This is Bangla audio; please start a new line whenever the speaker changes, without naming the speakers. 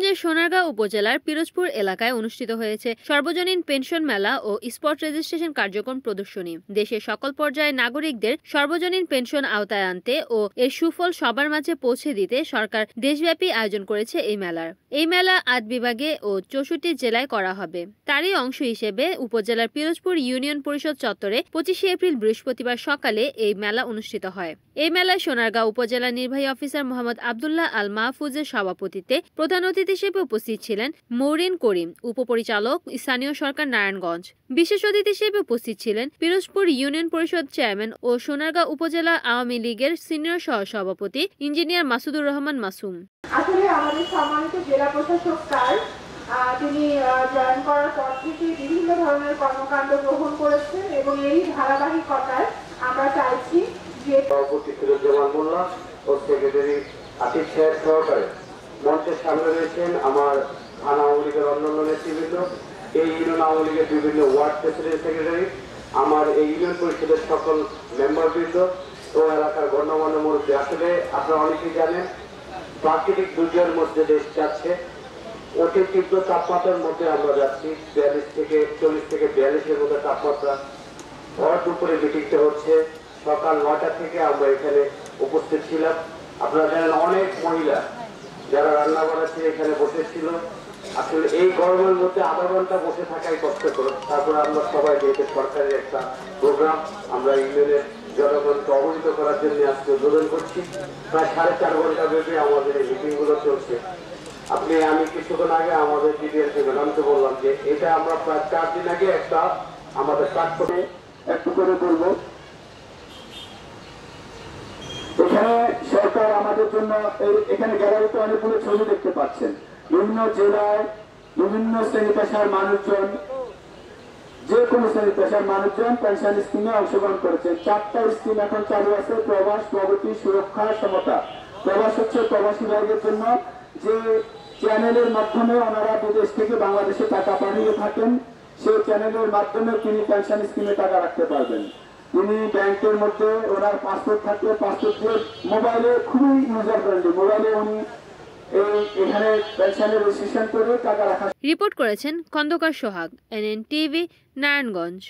নারায়ণগঞ্জের সোনারগাঁও উপজেলার পিরোজপুর এলাকায় অনুষ্ঠিত হয়েছে সর্বজনীন পেনশন মেলা ও স্পট রেজিস্ট্রেশন কার্যক্রম প্রদর্শনী। দেশের সকল পর্যায়ের নাগরিকদের সর্বজনীন পেনশন আওতায় আনতে ও এর সুফল সবার মাঝে পৌঁছে দিতে সরকার দেশব্যাপী আয়োজন করেছে এই মেলার। এই মেলা ৮ বিভাগে ও ৬৪ জেলায় করা হবে। তারই অংশ হিসেবে উপজেলার পিরোজপুর ইউনিয়ন পরিষদ চত্বরে ২৫ এপ্রিল বৃহস্পতিবার সকালে এই মেলা অনুষ্ঠিত হয়। এই মেলায় সোনারগাঁও উপজেলা নির্বাহী অফিসার মোহাম্মদ আব্দুল্লাহ আল মাহফুজের সভাপতিত্বে প্রধান অতিথি হিসেবে উপস্থিত ছিলেন মৌরিন করিম, উপপরিচালক স্থানীয় সরকার নারায়ণগঞ্জ। বিশেষ অতিথি হিসেবে উপস্থিত ছিলেন পিরোজপুর ইউনিয়ন পরিষদ চেয়ারম্যান ও সোনারগাঁও উপজেলা আওয়ামী লীগের সিনিয়র সহসভাপতি ইঞ্জিনিয়ার মাসুদুর রহমান মাসুম।
আসলে আমাদের সম্মানিত জেলা প্রশাসক স্যার তিনি জয়েন করার পর থেকে বিভিন্ন ধরনের কর্মকাণ্ড গ্রহণ করেছেন এবং এই ধারাবাহিকতায় আমরা চাইছি যে
সহকারে মঞ্চের সামনে রয়েছেন আমার থানা আওয়ামী লীগের অন্যান্য নেতৃবৃন্দ, এই ইউনিয়ন আওয়ামী লীগের বিভিন্ন ওয়ার্ড প্রেসিডেন্ট সেক্রেটারি, আমার এই ইউনিয়ন পরিষদের সকল মেম্বারবৃন্দ ও এলাকার গণ্যমান্য মুরব্বী। আসলে আপনারা অনেকেই জানেন প্রাকৃতিক দুর্যোগের মধ্যে দেশ যাচ্ছে, অতি তীব্র তাপমাত্রার মধ্যে আমরা যাচ্ছি। 40 থেকে 42-এর মধ্যে তাপমাত্রা। ভর দুপুরে মিটিংটা হচ্ছে, সকাল 9টা থেকে আমরা এখানে উপস্থিত ছিলাম। আপনারা জানেন অনেক মহিলা যারা রান্না বাড়াচ্ছে এখানে বসেছিল। আসলে এই গরমের মধ্যে আধা ঘন্টা বসে থাকাই কষ্টকর। তারপরে আমরা সবাই যেহেতু সরকারের একটা প্রোগ্রাম, আমরা ইউনিয়নের জনগণকে অবহিত করার জন্য আজকে উদ্বোধন করছি। প্রায় 4.5 ঘন্টা ব্যাপী আমাদের এই মিটিং গুলো চলছে। আমি কিছুক্ষণ আগে আমাদের ডিডিএল থেকে জানতে বললাম যে এটা আমরা প্রায় 4 দিন আগে একটা আমাদের কাজ করে একটু করে বলবো।
এখানে সরকার আমাদের জন্য এখানে গ্যালারিতে অনেকগুলো ছবি দেখতে পাচ্ছেন। বিভিন্ন জেলায় বিভিন্ন শ্রেণী পেশার মানুষজন, যে কোনো শ্রেণী পেশার মানুষজন পেনশন স্কিমে অংশগ্রহণ করেছেন। 4টা স্কিম এখন চালু আছে: প্রবাস, প্রগতি, সুরক্ষা, সমতা। প্রবাস হচ্ছে প্রবাসী ভাইদের জন্য যে চ্যানেলের মাধ্যমে ওনারা বিদেশ থেকে বাংলাদেশে টাকা পাঠিয়ে থাকেন, সেই চ্যানেলের মাধ্যমে তিনি পেনশন স্কিমে টাকা রাখতে পারবেন। তিনি ব্যাংকের মধ্যে ওনার পাসপোর্ট থাকলে পাসপোর্ট দিয়ে মোবাইলে খুবই ইউজার ফ্রেন্ডলি, মোবাইলে উনি এখানে পেনশনের রেজিস্ট্রেশন করে টাকা রাখা।
রিপোর্ট করেছেন খন্দকার সোহাগ, NN টিভি, নারায়ণগঞ্জ।